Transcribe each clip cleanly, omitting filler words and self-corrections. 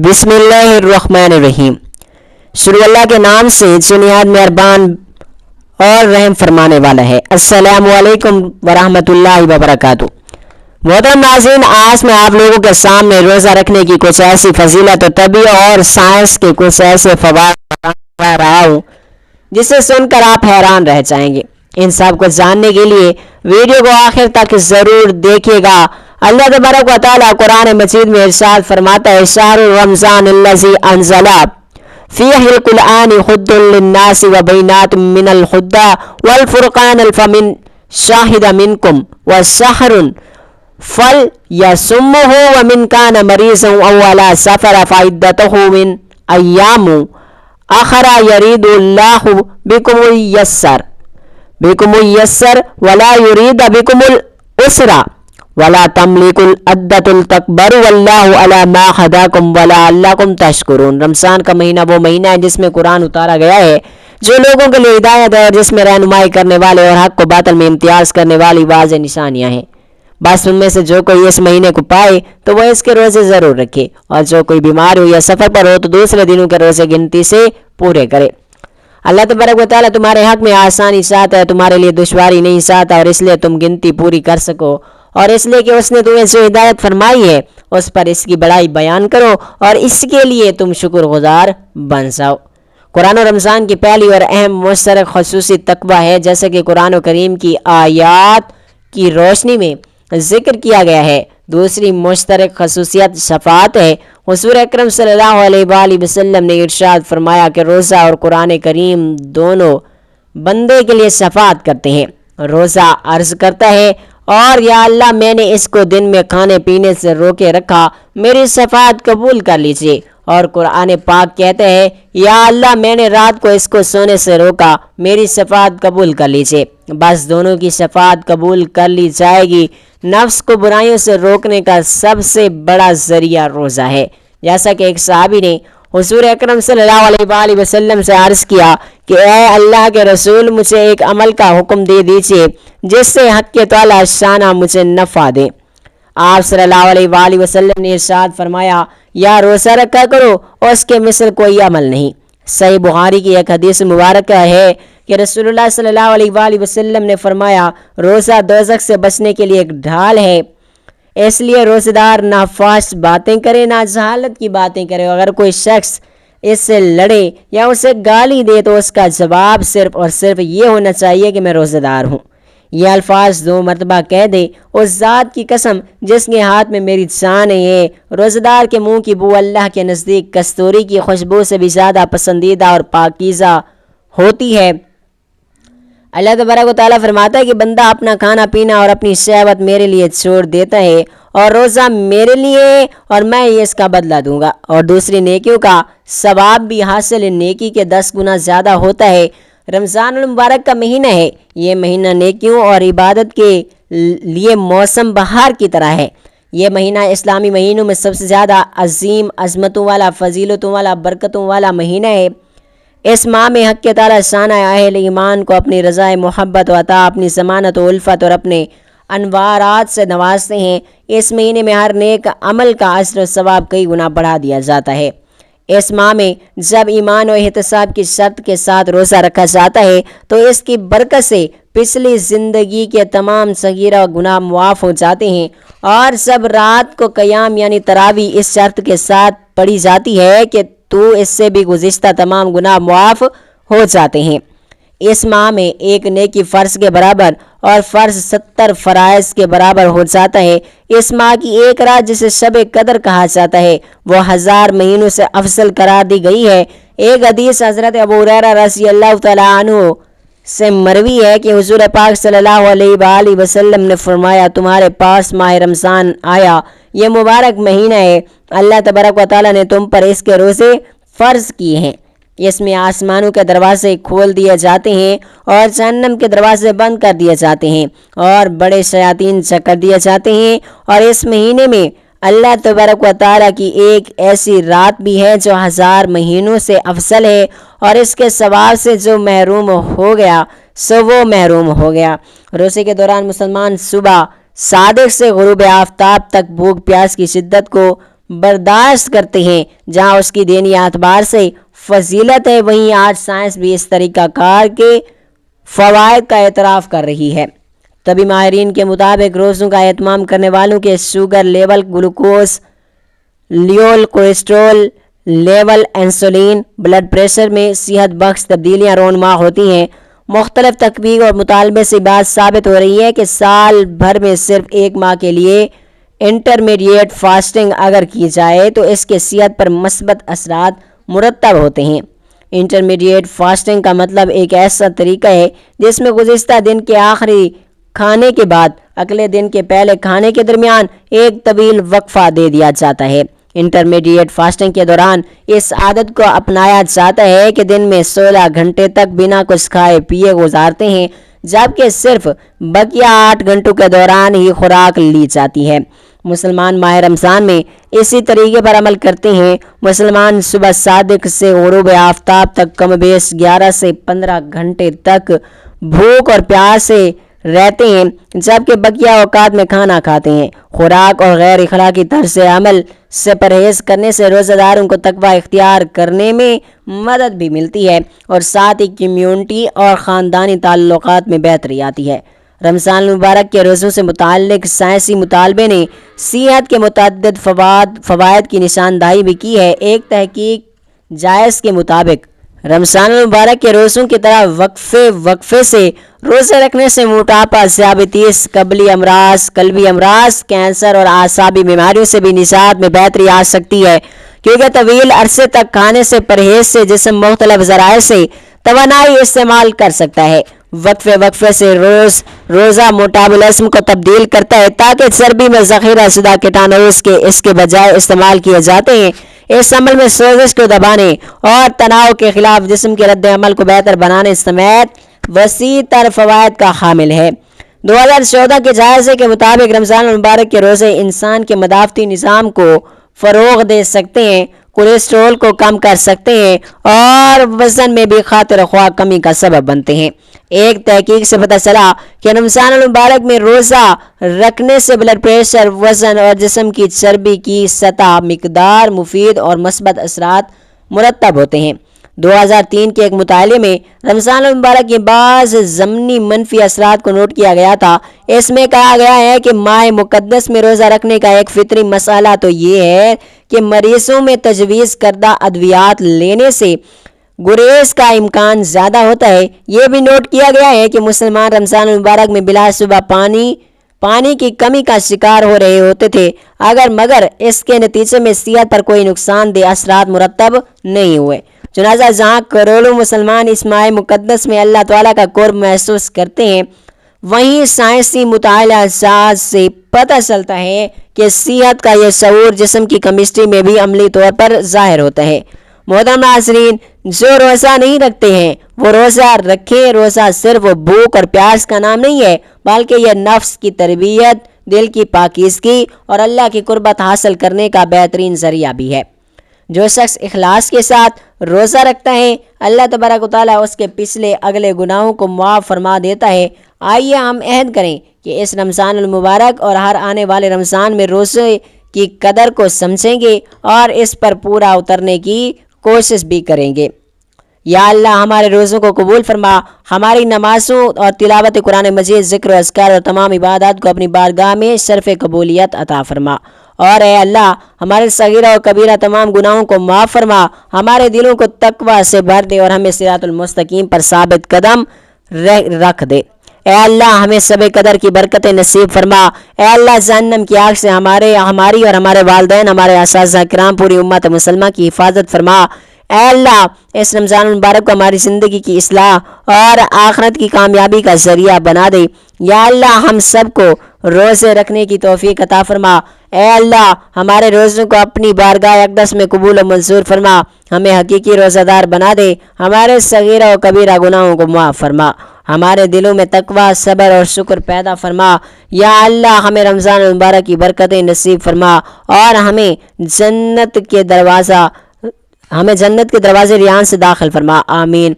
بسم اللہ الرحمن الرحیم۔ شروع اللہ کے نام سے جو نہایت مہربان اور رحم فرمانے والا ہے۔ السلام علیکم ورحمۃ اللہ وبرکاتہ۔ محترم ناظرین، آج میں آپ لوگوں کے سامنے روزہ رکھنے کی کچھ ایسی فضیلت و طبیعت اور سائنس کے کچھ ایسے فوائد بتا رہا ہوں جسے سن کر آپ حیران رہ جائیں گے۔ ان سب کو جاننے کے لیے ویڈیو کو آخر تک ضرور دیکھیے گا۔ اللہ تبارک و تعالیٰ قرآن مجید میں ارشاد فرماتا ہے، شہر رمضان الذی انزل فیہ القرآن ہدی للناس وبینات من الہدی والفرقان فمن شہد منکم والشہر فلیصمہ ومن کان مریضا او علی سفر فعدۃ من ایام اخر یرید اللہ بکم اليسر ولا یرید بکم العسر ولا تملک العدۃ التکبر واللہ علی ما ہداکم ولعلکم تشکرون۔ رمضان کا مہینہ وہ مہینہ ہے جس میں قرآن اتارا گیا ہے، جو لوگوں کے لیے ہدایت ہے اور جس میں رہنمائی کرنے والے اور حق کو باطل میں امتیاز کرنے والی واضح نشانیاں ہیں۔ بس ان میں سے جو کوئی اس مہینے کو پائے تو وہ اس کے روزے ضرور رکھے، اور جو کوئی بیمار ہو یا سفر پر ہو تو دوسرے دنوں کے روزے گنتی سے پورے کرے۔ اللہ تبارک و تعالیٰ تمہارے حق میں آسانی چاہتا ہے، تمہارے لیے دشواری نہیں چاہتا، اور اس لیے تم گنتی پوری کر سکو، اور اس لیے کہ اس نے تمہیں جو ہدایت فرمائی ہے اس پر اس کی بڑائی بیان کرو اور اس کے لیے تم شکر گزار بن جاؤ۔ قرآن و رمضان کی پہلی اور اہم مشترک خصوصی تقویٰ ہے، جیسے کہ قرآن و کریم کی آیات کی روشنی میں ذکر کیا گیا ہے۔ دوسری مشترک خصوصیت شفاعت ہے۔ حضور اکرم صلی اللہ علیہ وآلہ وسلم نے ارشاد فرمایا کہ روزہ اور قرآن کریم دونوں بندے کے لیے شفاعت کرتے ہیں۔ روزہ عرض کرتا ہے، اور یا اللہ، میں نے اس کو دن میں کھانے پینے سے روکے رکھا، میری شفاعت قبول کر لیجیے۔ اور قرآن پاک کہتے ہیں، یا اللہ، میں نے رات کو اس کو سونے سے روکا، میری شفاعت قبول کر لیجیے۔ بس دونوں کی شفاعت قبول کر لی جائے گی۔ نفس کو برائیوں سے روکنے کا سب سے بڑا ذریعہ روزہ ہے۔ جیسا کہ ایک صحابی نے حضور اکرم صلی اللہ علیہ وآلہ وسلم سے عرض کیا کہ اے اللہ کے رسول، مجھے ایک عمل کا حکم دے دیجیے جس سے حق کے تعالی شانہ مجھے نفع دے۔ آپ صلی اللہ علیہ وآلہ وسلم نے ارشاد فرمایا، یا روزہ رکھا کرو، اس کے مثل کوئی عمل نہیں۔ صحیح بخاری کی ایک حدیث مبارکہ ہے کہ رسول اللہ صلی اللہ علیہ وآلہ وسلم نے فرمایا، روزہ دوزخ سے بچنے کے لیے ایک ڈھال ہے، اس لیے روزہ دار نہ فحش باتیں کرے نہ جہالت کی باتیں کرے۔ اگر کوئی شخص اس سے لڑے یا اسے گالی دے تو اس کا جواب صرف اور صرف یہ ہونا چاہیے کہ میں روزہ دار ہوں۔ یہ الفاظ 2 مرتبہ کہہ دے، اس ذات کی قسم جس کے ہاتھ میں میری جان ہے۔ روزہ دار کے منہ کی بو اللہ کے نزدیک کستوری کی خوشبو سے بھی زیادہ پسندیدہ اور پاکیزہ ہوتی ہے۔ اللہ تبارک و تعالیٰ فرماتا ہے کہ بندہ اپنا کھانا پینا اور اپنی شہوت میرے لیے چھوڑ دیتا ہے، اور روزہ میرے لیے، اور میں اس کا بدلہ دوں گا، اور دوسری نیکیوں کا ثواب بھی حاصل نیکی کے 10 گنا زیادہ ہوتا ہے۔ رمضان المبارک کا مہینہ ہے، یہ مہینہ نیکیوں اور عبادت کے لیے موسم بہار کی طرح ہے۔ یہ مہینہ اسلامی مہینوں میں سب سے زیادہ عظیم، عظمتوں والا، فضیلتوں والا، برکتوں والا مہینہ ہے۔ اس ماہ میں حق کے تعالی شانہ اہل ایمان کو اپنی رضا محبت و عطا، اپنی ضمانت و الفت اور اپنے انوارات سے نوازتے ہیں۔ اس مہینے میں ہر نیک عمل کا اجر و ثواب کئی گنا بڑھا دیا جاتا ہے۔ اس ماہ میں جب ایمان و احتساب کی شرط کے ساتھ روزہ رکھا جاتا ہے تو اس کی برکت سے پچھلی زندگی کے تمام صغیرہ گناہ معاف ہو جاتے ہیں، اور جب رات کو قیام یعنی تراویح اس شرط کے ساتھ پڑھی جاتی ہے کہ تو اس سے بھی گزشتہ تمام گناہ معاف ہو جاتے ہیں۔ اس ماہ میں ایک نیکی فرض کے برابر اور فرض 70 فرائض کے برابر ہو جاتا ہے۔ اس ماہ کی ایک رات جسے شب قدر کہا جاتا ہے وہ 1000 مہینوں سے افضل قرار دی گئی ہے۔ ایک حدیث حضرت ابو ہریرہ رضی اللہ تعالیٰ عنہ سے مروی ہے کہ حضور پاک صلی اللہ علیہ وآلہ وسلم نے فرمایا، تمہارے پاس ماہ رمضان آیا، یہ مبارک مہینہ ہے، اللہ تبارک و تعالیٰ نے تم پر اس کے روزے فرض کیے ہیں۔ اس میں آسمانوں کے دروازے کھول دیے جاتے ہیں اور جہنم کے دروازے بند کر دیے جاتے ہیں اور بڑے شیاطین چکر دیے جاتے ہیں۔ اور اس مہینے میں اللہ تبارک و تعالیٰ کی ایک ایسی رات بھی ہے جو 1000 مہینوں سے افضل ہے، اور اس کے ثواب سے جو محروم ہو گیا سو وہ محروم ہو گیا۔ روزے کے دوران مسلمان صبح صادق سے غروب آفتاب تک بھوک پیاس کی شدت کو برداشت کرتے ہیں۔ جہاں اس کی دینی اعتبار سے فضیلت ہے، وہیں آج سائنس بھی اس طریقہ کار کے فوائد کا اعتراف کر رہی ہے۔ طبی ماہرین کے مطابق روزوں کا اہتمام کرنے والوں کے sugar level, glucose level, cholesterol level, insulin, blood pressure میں صحت بخش تبدیلیاں رونما ہوتی ہیں۔ مختلف تحقیق اور مطالبے سے بات ثابت ہو رہی ہے کہ سال بھر میں صرف 1 ماہ کے لیے انٹرمیڈیٹ فاسٹنگ اگر کی جائے تو اس کے صحت پر مثبت اثرات مرتب ہوتے ہیں۔ انٹرمیڈیٹ فاسٹنگ کا مطلب ایک ایسا طریقہ ہے جس میں گزشتہ دن کے آخری کھانے کے بعد اگلے دن کے پہلے کھانے کے درمیان ایک طویل وقفہ دے دیا جاتا ہے۔ انٹرمیڈیٹ فاسٹنگ کے دوران اس عادت کو اپنایا جاتا ہے کہ دن میں 16 گھنٹے تک بنا کچھ کھائے پیے گزارتے ہیں، جبکہ صرف بقیہ 8 گھنٹوں کے دوران ہی خوراک لی جاتی ہے۔ مسلمان ماہ رمضان میں اسی طریقے پر عمل کرتے ہیں۔ مسلمان صبح صادق سے غروب آفتاب تک کم بیش 11 سے 15 گھنٹے تک بھوک اور پیاس سے رہتے ہیں، جبکہ بقیہ اوقات میں کھانا کھاتے ہیں۔ خوراک اور غیر اخلاقی طرز عمل سے پرہیز کرنے سے روزہ داروں کو تقوی اختیار کرنے میں مدد بھی ملتی ہے اور ساتھ ہی کمیونٹی اور خاندانی تعلقات میں بہتری آتی ہے۔ رمضان المبارک کے روزوں سے متعلق سائنسی مطالبے نے صحت کے متعدد فوائد کی نشاندہی بھی کی ہے۔ ایک تحقیق جائز کے مطابق رمضان المبارک کے روزوں کی طرح وقفے سے روزہ رکھنے سے موٹاپا، ذیابیطس، قلبی امراض، کینسر اور اعصابی بیماریوں سے بھی نجات میں بہتری آ سکتی ہے، کیونکہ طویل عرصے تک کھانے سے پرہیز سے جسم مختلف ذرائع سے توانائی استعمال کر سکتا ہے۔ وقفے سے روزہ میٹابولزم کو تبدیل کرتا ہے تاکہ چربی میں ذخیرہ شدہ کیٹانوز کے اس کے بجائے استعمال کیے جاتے ہیں۔ اس عمل میں سوزش کو دبانے اور تناؤ کے خلاف جسم کے رد عمل کو بہتر بنانے سمیت وسیع تر فوائد کا حامل ہے۔ 2014 کے جائزے کے مطابق رمضان المبارک کے روزے انسان کے مدافعتی نظام کو فروغ دے سکتے ہیں، کولیسٹرول کو کم کر سکتے ہیں اور وزن میں بھی خاطر خواہ کمی کا سبب بنتے ہیں۔ ایک تحقیق سے پتہ چلا کہ رمضان المبارک میں روزہ رکھنے سے بلڈ پریشر، وزن اور جسم کی چربی کی سطح مقدار مفید اور مثبت اثرات مرتب ہوتے ہیں۔ 2003 کے ایک مطالعے میں رمضان المبارک کے بعض ضمنی منفی اثرات کو نوٹ کیا گیا تھا۔ اس میں کہا گیا ہے کہ ماہ مقدس میں روزہ رکھنے کا ایک فطری مسئلہ تو یہ ہے کہ مریضوں میں تجویز کردہ ادویات لینے سے گریز کا امکان زیادہ ہوتا ہے۔ یہ بھی نوٹ کیا گیا ہے کہ مسلمان رمضان المبارک میں بلا شبہ پانی کی کمی کا شکار ہو رہے ہوتے تھے، مگر اس کے نتیجے میں صحت پر کوئی نقصان دہ اثرات مرتب نہیں ہوئے۔ چنانچہ جہاں کروڑوں مسلمان اس ماہ مقدس میں اللہ تعالیٰ کا قرب محسوس کرتے ہیں، وہیں سائنسی مطالعہ جات سے پتہ چلتا ہے کہ صحت کا یہ شعور جسم کی کیمسٹری میں بھی عملی طور پر ظاہر ہوتا ہے۔ محترم ناظرین، جو روزہ نہیں رکھتے ہیں وہ روزہ رکھیں۔ روزہ صرف بھوک اور پیاس کا نام نہیں ہے، بلکہ یہ نفس کی تربیت، دل کی پاکیزگی اور اللہ کی قربت حاصل کرنے کا بہترین ذریعہ بھی ہے۔ جو شخص اخلاص کے ساتھ روزہ رکھتا ہے، اللہ تبارک و تعالیٰ اس کے پچھلے اگلے گناہوں کو معاف فرما دیتا ہے۔ آئیے ہم عہد کریں کہ اس رمضان المبارک اور ہر آنے والے رمضان میں روزے کی قدر کو سمجھیں گے اور اس پر پورا اترنے کی کوشش بھی کریں گے۔ یا اللہ ہمارے روزوں کو قبول فرما، ہماری نمازوں اور تلاوت قرآن مجید، ذکر و اذکار اور تمام عبادات کو اپنی بارگاہ میں شرف قبولیت عطا فرما، اور اے اللہ ہمارے صغیرہ و کبیرہ تمام گناہوں کو معاف فرما، ہمارے دلوں کو تقوی سے بھر دے اور ہمیں صراط المستقیم پر ثابت قدم رکھ دے۔ اے اللہ ہمیں شب قدر کی برکتیں نصیب فرما۔ اے اللہ جہنم کی آگ سے ہماری اور ہمارے والدین، ہمارے اساتذہ کرام، پوری امت مسلمہ کی حفاظت فرما۔ اے اللہ اس رمضان المبارک کو ہماری زندگی کی اصلاح اور آخرت کی کامیابی کا ذریعہ بنا دے۔ یا اللہ ہم سب کو روزے رکھنے کی توفیق عطا فرما۔ اے اللہ ہمارے روزوں کو اپنی بارگاہ اقدس میں قبول و منظور فرما، ہمیں حقیقی روزہ دار بنا دے، ہمارے صغیرہ و کبیرہ گناہوں کو معاف فرما، ہمارے دلوں میں تقوی، صبر اور شکر پیدا فرما۔ یا اللہ ہمیں رمضان المبارک کی برکتیں نصیب فرما اور ہمیں جنت کے دروازے ریان سے داخل فرما، آمین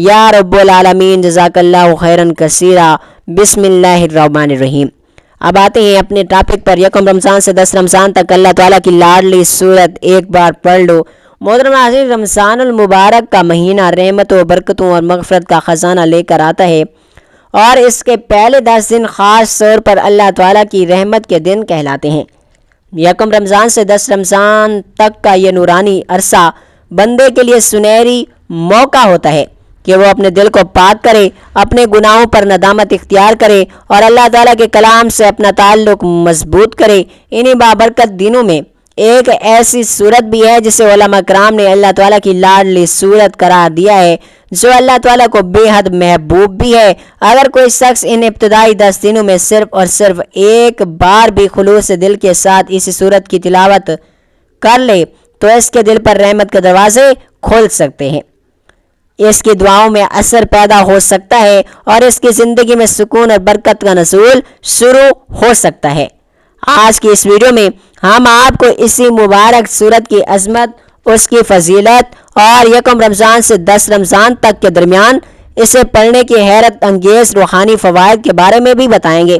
یا رب العالمین۔ جزاک اللہ خیرا کثیرا۔ بسم اللہ الرحمن الرحیم۔ اب آتے ہیں اپنے ٹاپک پر۔ یکم رمضان سے 10 رمضان تک اللہ تعالیٰ کی لاڈلی صورت ایک بار پڑھ لو۔ محترم ناظرین، رمضان المبارک کا مہینہ رحمتوں برکتوں اور مغفرت کا خزانہ لے کر آتا ہے، اور اس کے پہلے 10 دن خاص طور پر اللہ تعالیٰ کی رحمت کے دن کہلاتے ہیں۔ یکم رمضان سے 10 رمضان تک کا یہ نورانی عرصہ بندے کے لیے سنہری موقع ہوتا ہے کہ وہ اپنے دل کو پاک کرے، اپنے گناہوں پر ندامت اختیار کرے اور اللہ تعالیٰ کے کلام سے اپنا تعلق مضبوط کرے۔ انہی بابرکت دنوں میں ایک ایسی صورت بھی ہے جسے علماء کرام نے اللہ تعالیٰ کی لاڈلی صورت قرار دیا ہے، جو اللہ تعالیٰ کو بے حد محبوب بھی ہے۔ اگر کوئی شخص ان ابتدائی 10 دنوں میں صرف اور صرف ایک بار بھی خلوص دل کے ساتھ اسی صورت کی تلاوت کر لے تو اس کے دل پر رحمت کے دروازے کھول سکتے ہیں، اس کی دعاؤں میں اثر پیدا ہو سکتا ہے اور اس کی زندگی میں سکون اور برکت کا نزول شروع ہو سکتا ہے۔ آج کی اس ویڈیو میں ہم آپ کو اسی مبارک صورت کی عظمت، اس کی فضیلت اور یکم رمضان سے 10 رمضان تک کے درمیان اسے پڑھنے کی حیرت انگیز روحانی فوائد کے بارے میں بھی بتائیں گے،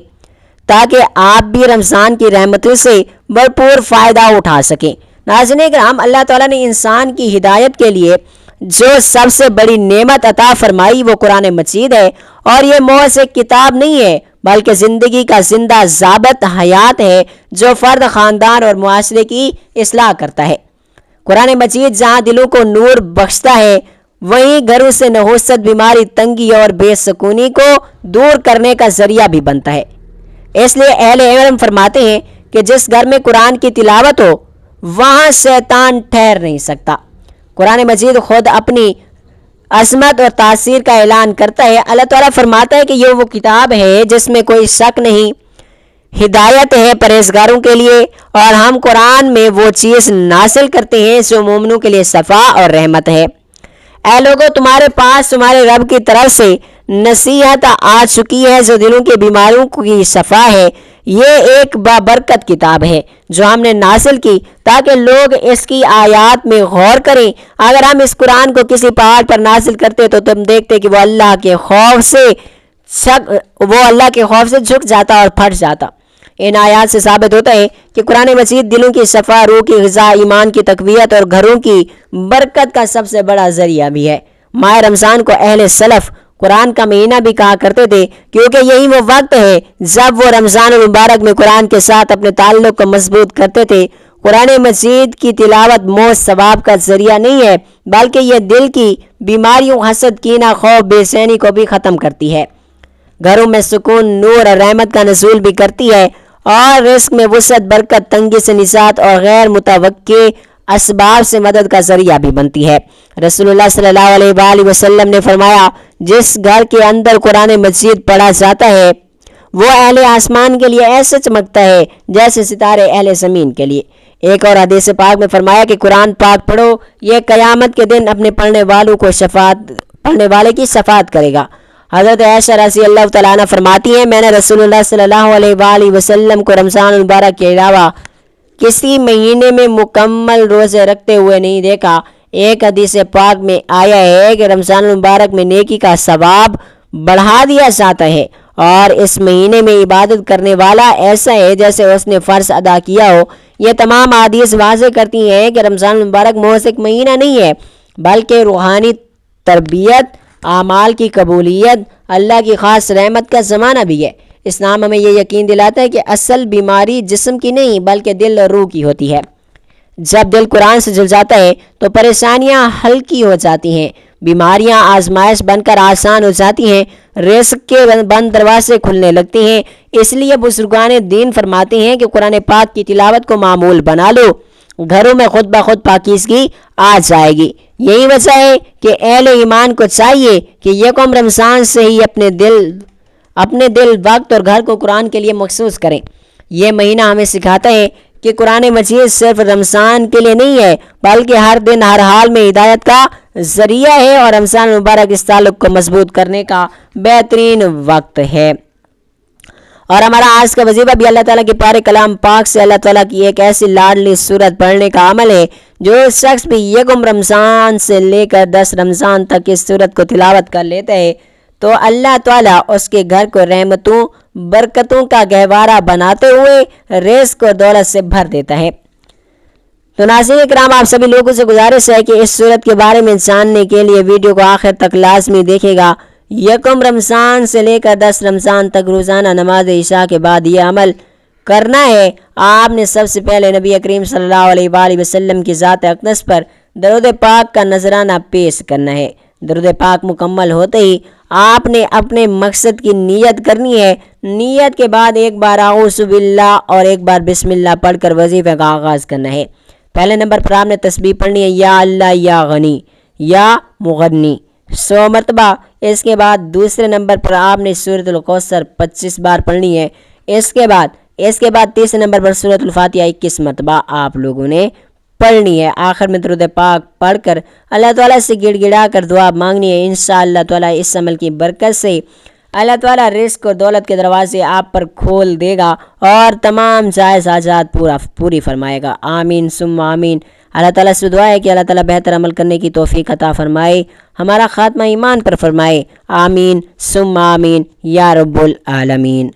تاکہ آپ بھی رمضان کی رحمتوں سے بھرپور فائدہ اٹھا سکیں۔ ناظرین کرام، اللہ تعالیٰ نے انسان کی ہدایت کے لیے جو سب سے بڑی نعمت عطا فرمائی وہ قرآن مجید ہے، اور یہ محض ایک کتاب نہیں ہے بلکہ زندگی کا زندہ ضابط حیات ہے جو فرد، خاندان اور معاشرے کی اصلاح کرتا ہے۔ قرآن مجید جہاں دلوں کو نور بخشتا ہے، وہیں گھروں سے نحوست، بیماری، تنگی اور بے سکونی کو دور کرنے کا ذریعہ بھی بنتا ہے۔ اس لیے اہل علم فرماتے ہیں کہ جس گھر میں قرآن کی تلاوت ہو وہاں شیطان ٹھہر نہیں سکتا۔ قرآن مجید خود اپنی عظمت اور تاثیر کا اعلان کرتا ہے۔ اللہ تعالیٰ فرماتا ہے کہ یہ وہ کتاب ہے جس میں کوئی شک نہیں، ہدایت ہے پرہیزگاروں کے لیے، اور ہم قرآن میں وہ چیز نازل کرتے ہیں جو مومنوں کے لیے شفا اور رحمت ہے۔ اے لوگو، تمہارے پاس تمہارے رب کی طرف سے نصیحت آ چکی ہے جو دلوں کی بیماریوں کی شفا ہے۔ یہ ایک بابرکت کتاب ہے جو ہم نے نازل کی تاکہ لوگ اس کی آیات میں غور کریں۔ اگر ہم اس قرآن کو کسی پہاڑ پر نازل کرتے تو تم دیکھتے کہ وہ اللہ کے خوف سے جھک جاتا اور پھٹ جاتا۔ ان آیات سے ثابت ہوتا ہے کہ قرآن مجید دلوں کی صفا، روح کی غذا، ایمان کی تقویت اور گھروں کی برکت کا سب سے بڑا ذریعہ بھی ہے۔ ماہ رمضان کو اہل سلف قرآن کا مہینہ بھی کہا کرتے تھے، کیونکہ یہی وہ وقت ہے جب وہ رمضان المبارک میں قرآن کے ساتھ اپنے تعلق کو مضبوط کرتے تھے۔ قرآن مجید کی تلاوت محض ثواب کا ذریعہ نہیں ہے بلکہ یہ دل کی بیماریوں، حسد، کینہ، خوف، بے چینی کو بھی ختم کرتی ہے، گھروں میں سکون، نور اور رحمت کا نزول بھی کرتی ہے، اور رزق میں وسعت، برکت، تنگی سے نجات اور غیر متوقع اسباب سے مدد کا ذریعہ بھی بنتی ہے۔ رسول اللہ صلی اللہ علیہ وآلہ وسلم نے فرمایا، جس گھر کے اندر قرآن مجید پڑھا جاتا ہے وہ اہل آسمان کے لیے ایسے چمکتا ہے جیسے ستارے اہل زمین کے لیے۔ ایک اور حدیث پاک میں فرمایا کہ قرآن پاک پڑھو، یہ قیامت کے دن اپنے پڑھنے والے کی شفاعت کرے گا۔ حضرت عائشہ رضی اللہ تعالیٰ عنہ فرماتی ہیں، میں نے رسول اللہ صلی اللہ علیہ وآلہ وسلم کو رمضان المبارک کے علاوہ کسی مہینے میں مکمل روزے رکھتے ہوئے نہیں دیکھا۔ ایک حدیث پاک میں آیا ہے کہ رمضان المبارک میں نیکی کا ثواب بڑھا دیا جاتا ہے، اور اس مہینے میں عبادت کرنے والا ایسا ہے جیسے اس نے فرض ادا کیا ہو۔ یہ تمام حدیث واضح کرتی ہیں کہ رمضان المبارک محض ایک مہینہ نہیں ہے بلکہ روحانی تربیت، اعمال کی قبولیت، اللہ کی خاص رحمت کا زمانہ بھی ہے۔ اسلام ہمیں یہ یقین دلاتا ہے کہ اصل بیماری جسم کی نہیں بلکہ دل اور روح کی ہوتی ہے۔ جب دل قرآن سے جل جاتا ہے تو پریشانیاں ہلکی ہو جاتی ہیں، بیماریاں آزمائش بن کر آسان ہو جاتی ہیں، رزق کے بند دروازے کھلنے لگتے ہیں۔ اس لیے بزرگان دین فرماتے ہیں کہ قرآن پاک کی تلاوت کو معمول بنا لو، گھروں میں خود بخود پاکیزگی آ جائے گی۔ یہی وجہ ہے کہ اہل ایمان کو چاہیے کہ یکم رمضان سے ہی اپنے دل، وقت اور گھر کو قرآن کے لیے مخصوص کریں۔ یہ مہینہ ہمیں سکھاتا ہے کہ قرآن مجید صرف رمضان کے لیے نہیں ہے بلکہ ہر دن، ہر حال میں ہدایت کا ذریعہ ہے، اور رمضان مبارک اس تعلق کو مضبوط کرنے کا بہترین وقت ہے۔ اور ہمارا آج کا وظیفہ بھی اللہ تعالیٰ کے پیارے کلام پاک سے اللہ تعالیٰ کی ایک ایسی لاڈلی صورت پڑھنے کا عمل ہے۔ جو شخص بھی یکم رمضان سے لے کر 10 رمضان تک اس صورت کو تلاوت کر لیتا ہے تو اللہ تعالیٰ اس کے گھر کو رحمتوں برکتوں کا گہوارہ بناتے ہوئے رزق اور دولت سے بھر دیتا ہے۔ تو ناظرین اکرام، آپ سبھی لوگوں سے گزارش ہے کہ اس صورت کے بارے میں جاننے کے لیے ویڈیو کو آخر تک لازمی دیکھے گا۔ یکم رمضان سے لے کر 10 رمضان تک روزانہ نماز عشاء کے بعد یہ عمل کرنا ہے۔ آپ نے سب سے پہلے نبی کریم صلی اللہ علیہ وآلہ وسلم کی ذات اقدس پر درود پاک کا نذرانہ پیش کرنا ہے۔ درود پاک مکمل ہوتے ہی آپ نے اپنے مقصد کی نیت کرنی ہے۔ نیت کے بعد ایک بار اعوذ باللہ اور ایک بار بسم اللہ پڑھ کر وظیفے کا آغاز کرنا ہے۔ پہلے نمبر پر آپ نے تسبیح پڑھنی ہے یا اللہ یا غنی یا مغنی 100 مرتبہ۔ اس کے بعد دوسرے نمبر پر آپ نے سورۃ الکوثر 25 بار پڑھنی ہے۔ اس کے بعد تیسرے نمبر پر سورۃ الفاتحہ 21 مرتبہ آپ لوگوں نے پڑھنی ہے۔ آخر میں درود پاک پڑھ کر اللہ تعالیٰ سے گڑ گڑا کر دعا مانگنی ہے۔ انشاءاللہ تعالیٰ اس عمل کی برکت سے اللہ تعالیٰ رزق اور دولت کے دروازے آپ پر کھول دے گا اور تمام جائز حاجات پوری فرمائے گا۔ آمین ثم آمین۔ اللہ تعالیٰ سے دعا ہے کہ اللہ تعالیٰ بہتر عمل کرنے کی توفیق عطا فرمائے، ہمارا خاتمہ ایمان پر فرمائے۔ آمین ثم آمین یا رب العالمین۔